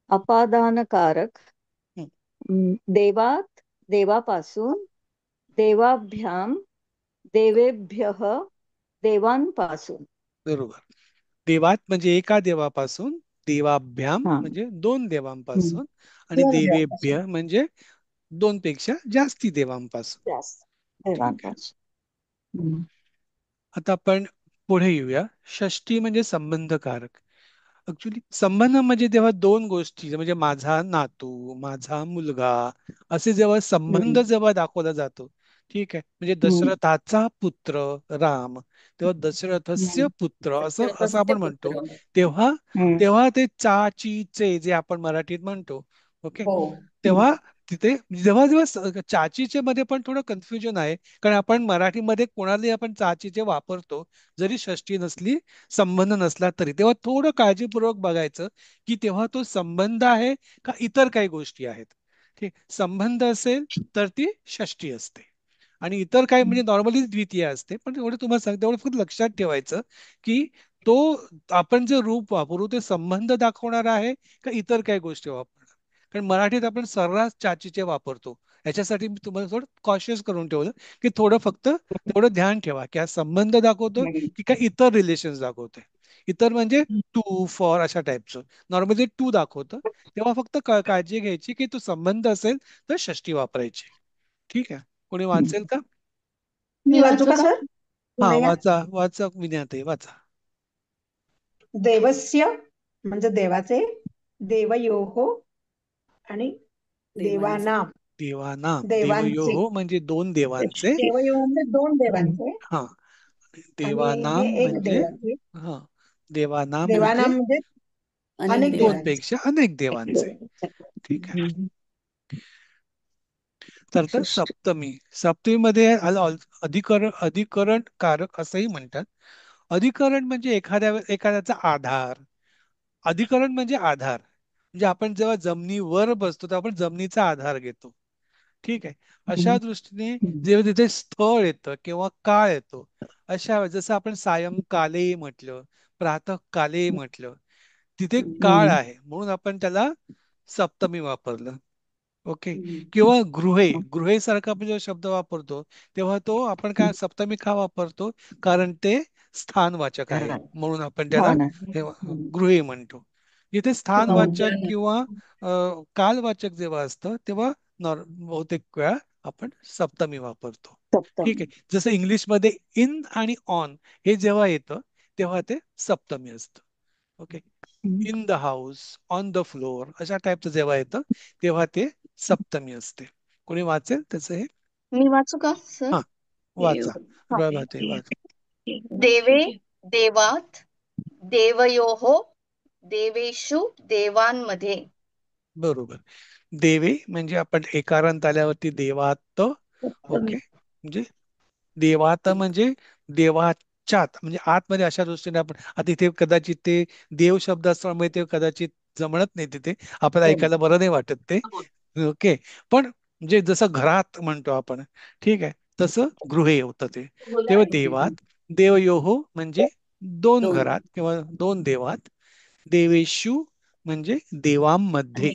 अपादानकारक हं, देवात देवापासून देवाभ्याम देवेभ्यः देवांपासून बरोबर. देवात म्हणजे एका देवापासून, देवाभ्याम हा म्हणजे दोन हम्म. देवांपासून, आणि दोन देवापासून देवेभ्य म्हणजे दोन पेक्षा जास्ती देवांपासून. जास्त ठीक आहे. देवांपासून हम्म. आता आपण पुढे येऊया. षष्टी म्हणजे संबंधकारक. ऍक्च्युली संबंध म्हणजे जेव्हा दोन गोष्टी म्हणजे माझा नातू, माझा मुलगा, असे जेव्हा संबंध हम्म. जेव्हा दाखवला जातो, ठीक आहे, म्हणजे हम्म. दशरथाचा पुत्र राम, तेव्हा दशरथस्य हम्म. पुत्र असं असं दशरथस्य आपण म्हणतो. पुत्र. तेव्हा हम्म. तेव्हा ते चाचीचे जे आपण मराठीत म्हणतो, ओके, हो. तेव्हा तिथे जेव्हा जेव्हा चाचीचे मध्ये पण थोडं कन्फ्युजन आहे, कारण आपण मराठीमध्ये कोणालाही आपण चाचीचे वापरतो जरी षष्टी नसली, संबंध नसला तरी, तेव्हा थोडं काळजीपूर्वक बघायचं की तेव्हा तो संबंध आहे का इतर काही गोष्टी आहेत. ठीक, संबंध असेल तर ती षष्टी असते आणि इतर काय म्हणजे नॉर्मली द्वितीय असते. पण एवढं तुम्हाला सांगते, एवढं फक्त लक्षात ठेवायचं की तो आपण जे रूप वापरू ते संबंध दाखवणार आहे का इतर काही गोष्टी वापरणार. कारण मराठीत आपण सर्रास चाचीचे वापरतो. याच्यासाठी मी तुम्हाला थोडं कॉशियस करून ठेवलं की थोडं फक्त तेवढं ध्यान ठेवा की हा संबंध दाखवतो की काय इतर रिलेशन दाखवतोय. इतर म्हणजे टू फॉर अशा टाईपचं. नॉर्मली टू दाखवतं, तेव्हा फक्त काळजी घ्यायची की तो संबंध असेल तर षष्टी वापरायची. ठीक आहे, कोणी वाचेल का? मी मी वाचू वाचू का का? सर? हा विनया. वाचा वाचा विनयाताई वाचा. देवस्य म्हणजे देवाचे, देवयोः आणि देवांचे. देवानाम देवानाम, देवांचे. देवयोः म्हणजे दोन देवांचे. देवयोः म्हणजे दोन देवांचे हा, आणि हे देवानाम एक म्हणजे देवाचे. हा, देवानाम म्हणजे देवानाम म्हणजे अनेक अनेक दोन देवांचे. देवांचे. पेक्षा अनेक देवांचे. ठीक आहे. तर सप्तमी, सप्तमीमध्ये अधिकरण कारक असंही म्हणतात. अधिकरण म्हणजे एखाद्याचा आधार. अधिकरण म्हणजे आधार, म्हणजे आपण जेव्हा जमिनीवर बसतो तेव्हा आपण जमिनीचा आधार घेतो. ठीक आहे, अशा दृष्टीने जेव्हा तिथे स्थळ येतं किंवा काळ येतो, अशा वेळेस जसं आपण सायंकाले म्हटलं, प्रातःकाले म्हटलं, तिथे काळ आहे म्हणून आपण त्याला सप्तमी वापरलं. ओके, किंवा गृहे सारखा आपण जेव्हा शब्द वापरतो तेव्हा तो आपण काय सप्तमी का वापरतो, कारण ते स्थानवाचक आहे म्हणून आपण त्याला हो ना. गृहे म्हणतो. जिथे स्थानवाचक उद्यान. किंवा कालवाचक जेव्हा असतं तेव्हा बहुतेक वेळा आपण सप्तमी वापरतो. ठीक सप्तमी. आहे, जसं इंग्लिशमध्ये इन आणि ऑन हे जेव्हा येतं तेव्हा ते सप्तमी असतं. Okay, in the house, on the floor अशा टाईपचं जेव्हा येतं तेव्हा ते सप्तमी असते. कोणी वाचेल त्याचं हे? मी वाचू का सर? हा वाचा, हा. प्रभाते वाचा. देवे देवात, देवयोः, देवेषु देवांमध्ये. बरोबर, देवे म्हणजे आपण एकारांत आल्यावरती देवात. ओके, म्हणजे देवात म्हणजे देवाच्यात, म्हणजे आतमध्ये. अशा दृष्टीने आपण आता इथे कदाचित ते देव शब्द असल्यामुळे ते कदाचित जमणत नाही तिथे, आपल्याला ऐकायला बरं नाही वाटत ते. ओके, पण म्हणजे जसं घरात म्हणतो आपण, ठीक आहे, तसं गृहे होतं ते. तेव्हा देवात, देवयोः म्हणजे दोन घरात किंवा दोन देवात, देवेषु म्हणजे देवांमध्ये.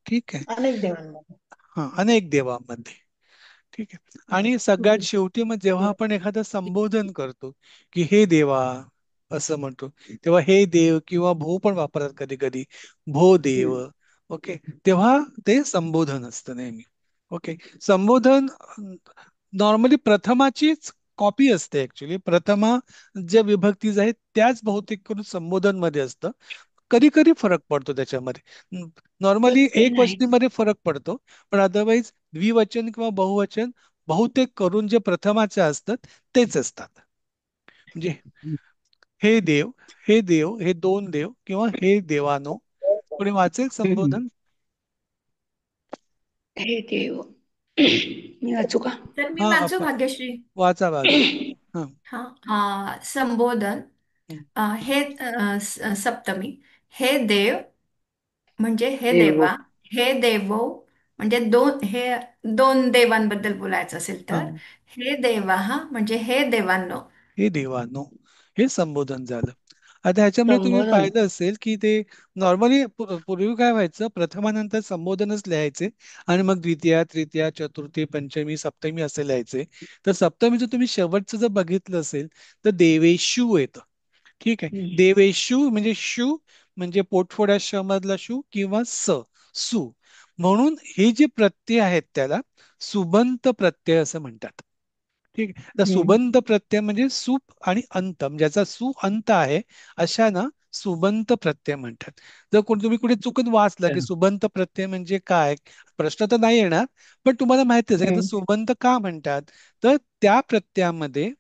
ठीक आहे, अनेक देवांमध्ये. हा, अनेक देवांमध्ये. ठीक आहे, आणि सगळ्यात शेवटी मग जेव्हा आपण एखादं संबोधन करतो की हे देवा असं म्हणतो, तेव्हा हे देव किंवा भो पण वापरतात कधी कधी, भो देव. ओके, तेव्हा ते संबोधन असतं नेहमी. ओके, संबोधन नॉर्मली प्रथमाचीच कॉपी असते. ऍक्च्युली प्रथमा ज्या विभक्ती आहेत त्याच बहुतेक करून संबोधन मध्ये असतं. कधी कधी फरक पडतो त्याच्यामध्ये. नॉर्मली एक वचनीमध्ये फरक पडतो, पण अदरवाईज द्विवचन किंवा बहुवचन बहुतेक करून जे प्रथमाचे असतात तेच असतात. म्हणजे हे देव, हे देव, हे दोन देव किंवा हे देवानो. कोणी वाचेल संबोधन? हे देव. मी वाचू का? तर मी हा वाचू आपण भाग्यश्री? वाचा वाचा. हा. संबोधन. हे सप्तमी. हे देव म्हणजे हे देव. देवा. हे देवो म्हणजे दोन देवांबद्दल बोलायचं असेल हा, तर हे देवा म्हणजे हे देवांनो. हे देवानो, हे संबोधन झालं. आता ह्याच्यामध्ये तुम्ही संबोधन. पाहिलं असेल की ते नॉर्मली पूर्वी काय व्हायचं, प्रथमानंतर संबोधनच लिहायचे आणि मग द्वितीया, तृतीया, चतुर्थी, पंचमी, सप्तमी असे लिहायचे. तर सप्तमीचं तुम्ही शेवटचं जर बघितलं असेल तर देवेशू येतं. ठीक आहे, देवेशू म्हणजे शू म्हणजे पोटफोड्या श मधला शू किंवा सु, म्हणून हे जे प्रत्यय आहेत त्याला सुबंत प्रत्यय असं म्हणतात. ठीक आहे, तर सुबंत प्रत्यय म्हणजे सुप आणि अंत, ज्याचा सु अंत आहे अशा ना सुबंत प्रत्यय म्हणतात. जर तुम्ही कुठे चुकून वाचलं की सुबंत प्रत्यय म्हणजे काय, प्रश्न तर नाही येणार, पण तुम्हाला माहितीच आहे की सुबंत का म्हणतात. तर त्या प्रत्ययामध्ये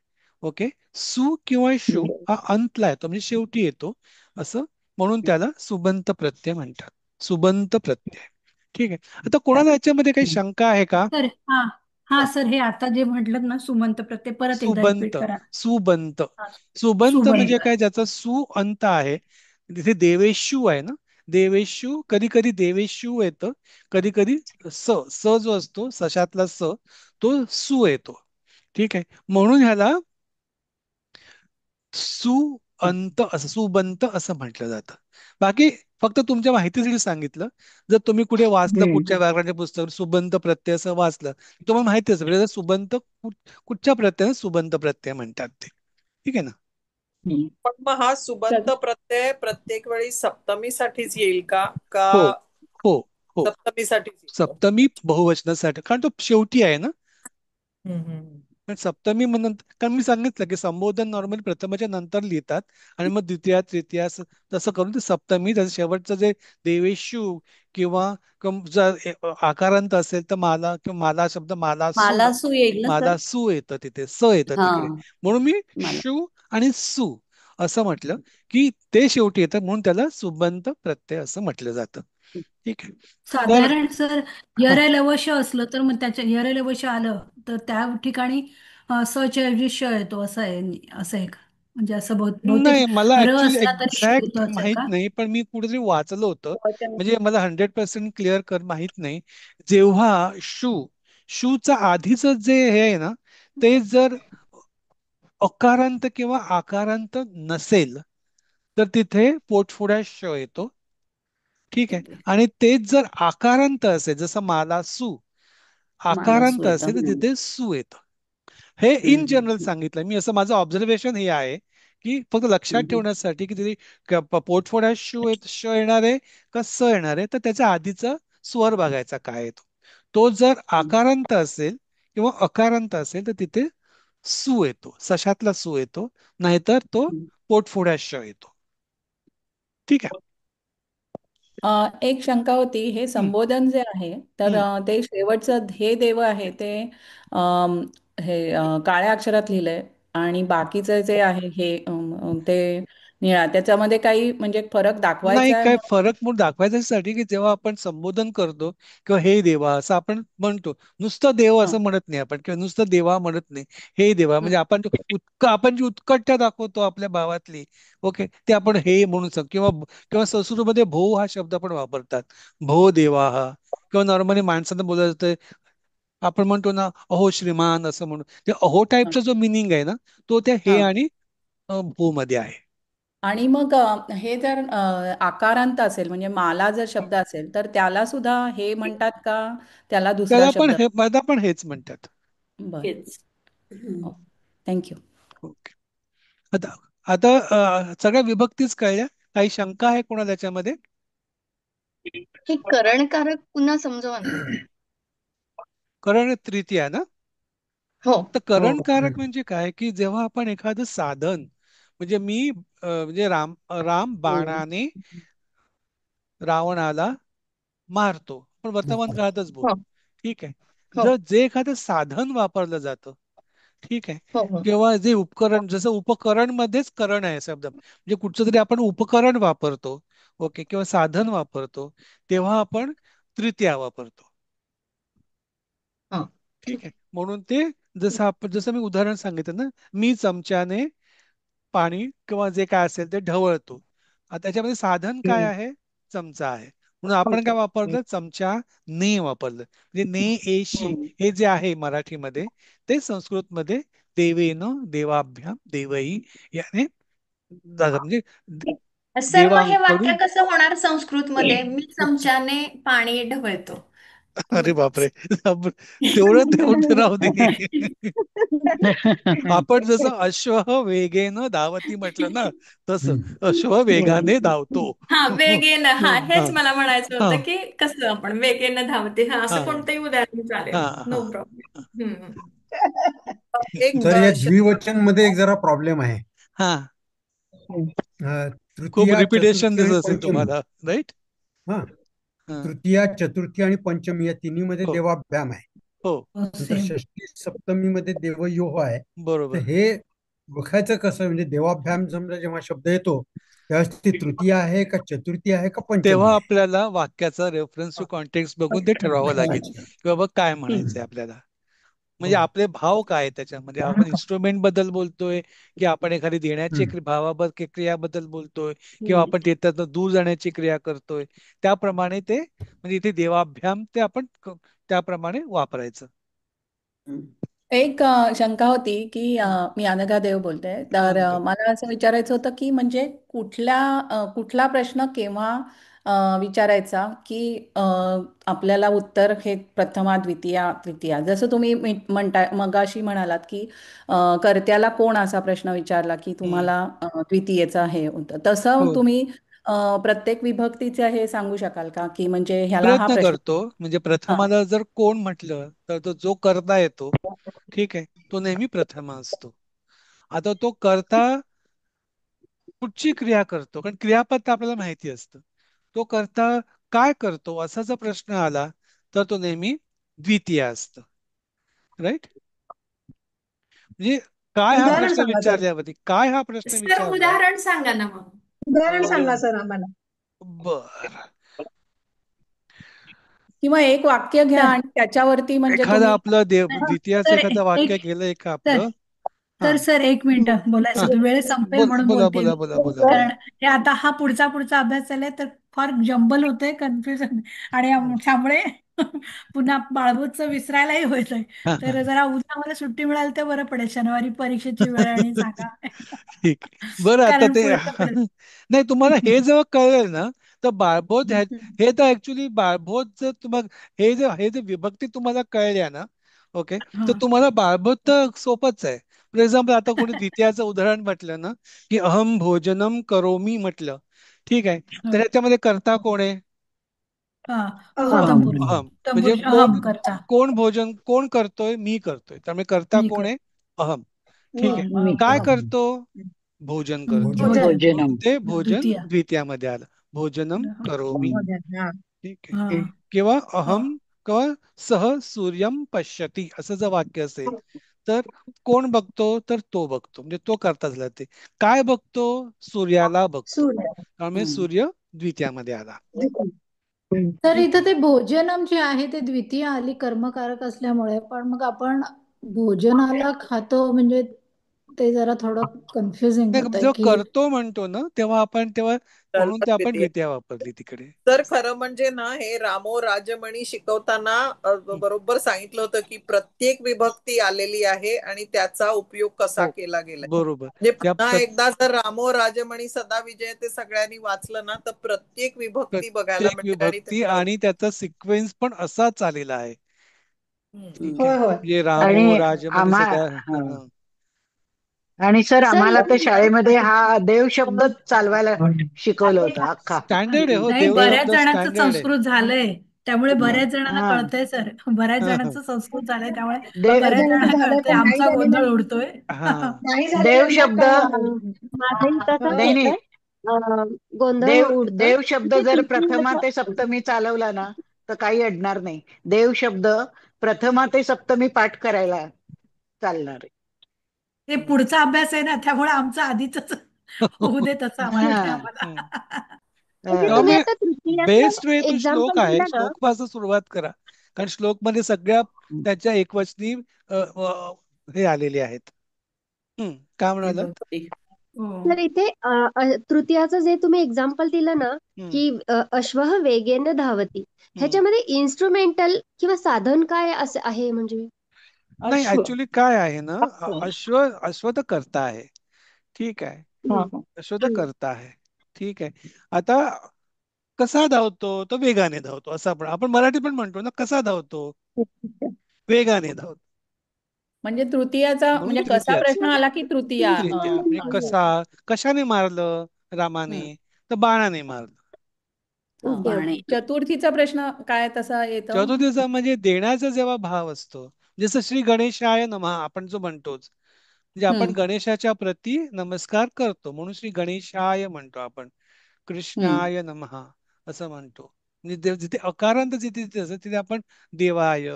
ओके सु किंवा शु हा अंतला येतो, म्हणजे शेवटी येतो असं, म्हणून त्याला सुबंत प्रत्यय म्हणतात. सुबंत प्रत्यय. ठीक आहे, आता कोणाला याच्यामध्ये काही शंका आहे का? सर सर हे आता जे म्हटलं ना सुमंत प्रत्यय परत एकदा सुबंत, रिपीट करा. सुबंत. हा, सुबंत म्हणजे सुबंत. काय, ज्याचा सु अंत आहे. तिथे देवेशू आहे ना, देवेशू, कधी कधी देवेशू येतं, कधी कधी स स जो असतो सशातला स तो सु येतो. ठीक आहे, म्हणून ह्याला सुअंत असं सुबंत असं म्हटलं जातं. बाकी फक्त तुमच्या माहितीसाठी सांगितलं. जर तुम्ही कुठे वाचलं कुठच्या व्याकरणाच्या पुस्तकात सुबंत प्रत्यय असं वाचलं तुम्हाला माहिती असेल म्हणजे सुबंत कुठच्या प्रत्ययाने सुबंत प्रत्यय म्हणतात ते. ठीक आहे ना. पण मग हा सुबंत प्रत्यय प्रत्येक वेळी सप्तमीसाठीच येईल का का हो हो हो, सप्तमीसाठीच येतो? सप्तमी बहुवचनासाठी, कारण तो शेवटी आहे ना. हम्म. पण सप्तमी म्हणून कारण मी सांगितलं की संबोधन नॉर्मली प्रथमाच्या नंतर लिहितात आणि मग द्वितीया तृतीया तसं करून ते सप्तमी त्याचं शेवटचं जे देवेशू किंवा आकारांत असेल तर माला किंवा माला शब्द मालासू येईल ना सर? माला सू येतं तिथे स येतं हा, तिकडे. म्हणून मी मला शू आणि सू असं म्हटलं की ते शेवटी येतं म्हणून त्याला सुबंत प्रत्यय असं म्हटलं जातं. ठीक आहे. तर साधारण सर हा, यरलवश असलं तर मग त्याच्या यरलवश आलं तर त्या ठिकाणी स च्या ऐवजी श येतो असं आहे का? म्हणजे असं बहुतेक नाही मला र ऍक्च्युली असला तरी श एक्झॅक्ट येतो असं आहे माहित का? नाही, पण मी कुठेतरी वाचलं होतं. म्हणजे मला 100% क्लिअर कर माहित नाही. जेव्हा शूचा आधीच जे हे आहे ना ते जर अकारांत किंवा आकारांत नसेल तर तिथे पोटफोड्यात श येतो. ठीक आहे, आणि तेच जर आकारांत असेल जसं माला सू मालासू आकारांत येतं. असेल तर तिथे सू येतं. हे इन जनरल सांगितलं मी, असं माझं ऑब्झर्वेशन हे आहे की फक्त लक्षात ठेवण्यासाठी की तिथे पोटफोड्यात श येणार आहे का स येणार आहे, तर त्याच्या आधीचा स्वर बघायचा काय आहे तो. तो जर आकारांत असेल किंवा अकारांत असेल तर तिथे सू येतो, सशातला सू येतो, नाहीतर तो पोटफोड्यात श येतो. ठीक आहे. एक शंका होती, हे हम्म, संबोधन जे आहे तर हम्म. ते शेवटचं हे देव आहे ते अम, काळ्या अक्षरात लिहिलंय आणि बाकीचं जे आहे हे ते निळा, त्याच्यामध्ये काही म्हणजे फरक नाही दाखवायचा आहे काय म्हणून. फरक म्हणून दाखवायच्यासाठी की जेव्हा आपण संबोधन करतो किंवा हे देवा असं आपण म्हणतो, नुसतं देव हं, असं म्हणत नाही आपण, किंवा नुसतं देवा म्हणत नाही, हे देवा हं, म्हणजे आपण आपण जी उत्कटता दाखवतो आपल्या भावातली, ओके, ते आपण हे म्हणून सांग किंवा किंवा संस्कृतमध्ये भो हा शब्द आपण वापरतात, भो देवा हा. किंवा नॉर्मली माणसांना बोलायचं आपण म्हणतो ना अहो श्रीमान असं म्हणून, ते अहो हं. टाईपचा जो मिनिंग आहे ना तो त्या हे हां. आणि भो मध्ये आहे. आणि मग हे जर आकारांत असेल म्हणजे माला जर शब्द असेल तर त्याला सुद्धा हे म्हणतात का त्याला दुसरा त्याला पण शब्द? हे मला पण हेच म्हणतात. बरं. हेच. हम्म. थँक्यू. ओके. आता आता सगळ्या विभक्तीच कळल्या. काही शंका आहे कोणाला त्याच्यामध्ये? हे करणकारक पुन्हा समजवा ना. करण तृतीया ना. हो. तर करणकारक म्हणजे काय की जेव्हा आपण एखादं साधन म्हणजे मी म्हणजे राम बाणाने रावणाला मारतो, पण वर्तमान काळातच हो. बोलू. ठीक आहे. हो. जर जे एखादं साधन वापरलं जातं, ठीक आहे, हो. हो. किंवा जे उपकरण जसं उपकरण मध्येच करण आहे शब्द म्हणजे कुठचं तरी आपण उपकरण वापरतो, ओके, किंवा साधन वापरतो, तेव्हा आपण तृतीया वापरतो. हा. ठीक आहे, म्हणून ते जसं मी उदाहरण सांगितलं ना, मी चमच्याने पाणी किंवा जे काय असेल ते ढवळतो. आता त्याच्यामध्ये साधन काय आहे? चमचा आहे. म्हणून आपण काय वापरलं? चमचा ने वापरलं. म्हणजे ने एशी हे जे आहे मराठीमध्ये ते संस्कृतमध्ये देवेन देवाभ्याम देवही याने म्हणजे सर मग हे वाक्य देवांकडून. कसं होणार संस्कृत मध्ये? मी चमच्याने पाणी ढवळतो. अरे बापरे तेवढं तेवढं राहू दे. आपण जसं अश्व वेगेन धावती म्हटलं ना, तसं अश्व वेगाने धावतो. हा वेगेनं, हा हा हेच मला म्हणायचं हा होतं की कसं आपण वेगेनं धावते, हा हा असं कोणतंही उदाहरण चालेल, हा नो हा प्रॉब्लेम. एक सर या शंका. द्विवचन मध्ये एक जरा प्रॉब्लेम आहे. हा. खूप तृतीया रिपिटेशन चतुर्थी आणि दिसत असेल पंचमी. तुम्हाला, राईट? हा, तृतीया चतुर्थी आणि पंचमी या तिन्ही मध्ये हो देवाभ्याम आहे. हो नंतर षष्टी सप्तमी मध्ये देवयोह आहे. तर बरोबर. हे ओळखायचं कसं म्हणजे देवाभ्याम समजा जेव्हा शब्द येतो त्यावेळेस ती तृतीया आहे का चतुर्थी आहे का पंचमी तेव्हा आहे? आपल्याला वाक्याचा रेफरन्स टू कॉन्टेक्स्ट बघून ते ठरवावं लागेल अच्छा. की बाबा काय म्हणायचंय आपल्याला. म्हणजे हो. आपले भाव काय आहेत त्याच्यामध्ये, आपण इन्स्ट्रुमेंट बद्दल बोलतोय की आपण एखादी देण्याची भावाबद्दल क्रियाबद्दल बोलतोय किंवा आपण त्याच्यातनं दूर जाण्याची क्रिया करतोय, त्याप्रमाणे ते म्हणजे इथे देवाभ्याम ते आपण त्याप्रमाणे वापरायचं. एक शंका होती की मी अनघा देव बोलते. तर अनघा. मला असं विचारायचं होतं की म्हणजे कुठला प्रश्न केव्हा विचारायचा की आपल्याला उत्तर हे प्रथमा द्वितीया तृतीया, जसं तुम्ही म्हणता मगाशी म्हणालात की कर्त्याला कोण असा प्रश्न विचारला की तुम्हाला द्वितीयेचा हे होतं, तसं हो, तुम्ही प्रत्येक विभक्तीचे हे सांगू शकाल का की म्हणजे ह्याला हा प्रयत्न प्रश्न. करतो. म्हणजे हा. प्रथमाला जर कोण म्हटलं तर तो जो करता येतो, ठीक आहे, तो नेहमी प्रथमा असतो. आता तो करता कुठची क्रिया करतो, कारण क्रियापद तर आपल्याला माहिती असतं. तो करता काय करतो असा जर प्रश्न आला तर तो नेहमी द्वितीय असतं. राईट. म्हणजे काय हा उदाहरण प्रश्न सांगा सर. विचारल्यावरती, काय हा प्रश्न सर विचारला. उदाहरण सांगा ना मग. उदाहरण सांगा सर आम्हाला. बर. किंवा एक वाक्य घ्या तर आणि त्याच्यावरती म्हणजे एखादं तुम्ही. आपलं द्वितीयाचं तर एखादं वाक्य एक गेलं एक तर आपलं. हा तर सर एक मिनिट हा, बोलायचं, वेळ संपेल म्हणून बोला बोलते बोला मी. बोला बोला बोला. कारण हे आता हा पुढचा अभ्यास चाललाय तर फार जंबल होतंय, कन्फ्युजन, आणि त्यामुळे पुन्हा बाळबूतचं विसरायलाही होतंय. हा, हा. तर जरा उद्या मला सुट्टी मिळाली तर बरं पडेल, शनिवारी परीक्षेची वेळ आणि सांगा. ठीक. बरं आता कारण ते पुढचं नाही, तुम्हाला हे जेव्हा कळेल ना तर बाळबोध हे तर ऍक्च्युली बाळबोध जर तुम्हाला हे जे विभक्ती तुम्हाला कळल्या ना, ओके, तर हा तुम्हाला बाळबोध तर सोपंच आहे. फॉर एक्झाम्पल आता कोणी द्वितीयाचं उदाहरण म्हटलं ना की अहम भोजनम करोमी म्हटलं, ठीक आहे, तर हा ह्याच्यामध्ये कर्ता कोण आहे. हा हो, अहम. तंबुरी. अहम. म्हणजे तंबुरी कोण अहम करता. कोण भोजन कोण करतोय, मी करतोय, त्यामुळे कर्ता मी कोण कर आहे. अहम. मी. ठीक आहे. मी काय अहम. करतो, भोजन करतो, भोजन. भोजन. म्हणून भोजनम. ते भोजन द्वितीय. द्वितीयामध्ये आलं. भोजनम करोमी. भोजन. हा. ठीक आहे. हा किंवा हा अहम किंवा सह सूर्यम पश्यती असं जर वाक्य असेल तर कोण बघतो, तर तो बघतो, म्हणजे तो करता झाला. ते काय बघतो, सूर्याला बघतो, सूर्य. त्यामुळे सूर्य द्वितीयामध्ये आला. तर ठीक इथं आहे. ते भोजनम जे आहे ते द्वितीय आली कर्मकारक असल्यामुळे, पण मग आपण भोजनाला खातो म्हणजे ते जरा थोडं कन्फ्युजिंग नाही, होत आहे जेव्हा की. करतो म्हणतो ना तेव्हा म्हणून ते आपण सर्वद्वितीय. द्वितीया वापरली तिकडे. तर खरं म्हणजे ना, हे रामो राजमणी शिकवताना बरोबर सांगितलं होतं की प्रत्येक विभक्ती आलेली आहे आणि त्याचा उपयोग कसा हो, केला गेलाय. बरोबर. म्हणजे त्या पुन्हा एकदा जर रामो राजमणी सदा विजय ते सगळ्यांनी वाचलं ना तर प्रत्येक विभक्ती बघायला प्रत्येक मिळते आणि विभक्ती त्याचा आणि त्याचा सिक्वेन्स पण असाच आलेला आहे. ठीक आहे. होय होय. म्हणजे रामो आणि राजमणी आम्हा सदा. हा. हा. आणि सर सर आम्हाला तर शाळेमध्ये हा देव शब्दच चालवायला शिकवलं होतं अख्खा. स्टँडर्ड आहे हो, नाही, देव बऱ्याच शब्द जणांचं स्टँडर्ड आहे. संस्कृत झालंय त्यामुळे बऱ्याच जणांना हा कळतंय सर. बऱ्याच हा, हा. जणांचं संस्कृत झालंय त्यामुळे देव बऱ्याच जणांचं जणांना झालंय कळतंय, पण नाही आमचा झालेलं. गोंधळ उडतोय. हा. नाही देव झालेल्यांना शब्द काय. माझंही तसंच नाही नाही होतंय. गोंधळ देव उडतोय. देव शब्द ते जर टीचिंग प्रथमा ते सप्तमी चालवला ना तर काही अडणार नाही. देव शब्द प्रथमा ते सप्तमी पाठ करायला चालणार आहे. ते पुढचा अभ्यास आहे ना, त्यामुळे आमचं आधीच होऊ दे तसं आम्हाला ते हा आम्हाला. म्हणजे हा. तुम्ही त्यामुळे आता बेस्ट तृतीयाचं वे तो श्लोक एक्झाम्पल आहे, दिलं ना. श्लोकपासून सुरुवात करा, कारण श्लोक मध्ये सगळ्या त्याच्या एकवचनी हे आलेले आहेत. काय म्हणाल. विभक्ती. हो. तर इथे तृतीयाचं जे तुम्ही एक्झाम्पल दिलं ना, की अश्वः वेगेन धावती, ह्याच्यामध्ये इन्स्ट्रुमेंटल किंवा साधन काय असं आहे म्हणजे. नाही, अश्व. ऍक्च्युली काय आहे ना, अश्व अश्व तर करता आहे. ठीक आहे. अश्व तर हम्म. करता आहे. ठीक आहे. आता कसा धावतो, तो वेगाने धावतो, असं आपण मराठी पण म्हणतो ना, कसा धावतो, वेगाने धावतो, म्हणजे तृतीयाचा म्हणून म्हणजे कसा तृतीयाच. प्रश्न आला की तृतीया. तृतीया म्हणजे कशाने मारलं रामाने, हं. तर बाणाने मारलं. ओके बाणे. ओके. चतुर्थीचा प्रश्न काय तसा येतो. चतुर्थीचा म्हणजे देण्याचा जेव्हा भाव असतो, जसं श्री गणेशाय नमः आपण जो म्हणतोच, म्हणजे आपण हं, गणेशाच्या प्रती नमस्कार करतो म्हणून श्री गणेशाय म्हणतो आपण, हं. कृष्णाय नमः असं म्हणतो. म्हणजे जिथे अकारांत जिथे जिथे असतं तिथे आपण देवाय,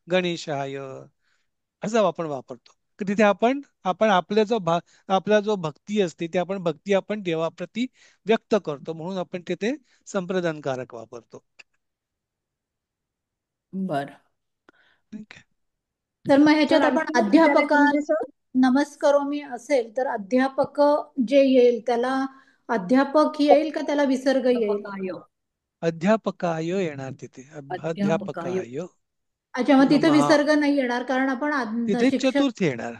गणेशाय असं आपण वापरतो. की तिथे आपण आपण आपल्या जो आपला जो भक्ती असते ते आपण भक्ती आपण देवाप्रती व्यक्त करतो म्हणून आपण तिथे संप्रदानकारक वापरतो. बरं. ठीक आहे. तर मग ह्याच्यात तर आपण आणखी एक विचारायचं अध्यापका म्हणजे सर नमस्कारोमी असेल तर अध्यापक जे येईल त्याला अध्यापक येईल का त्याला विसर्ग येईल? अध्यापकाय अध्यापकाय येणार तिथे. अध्यापकाय अध्यापकाय अच्छा, मग तिथे नमः. विसर्ग नाही येणार कारण आपण तिथे शिक्षक चतुर्थी येणार.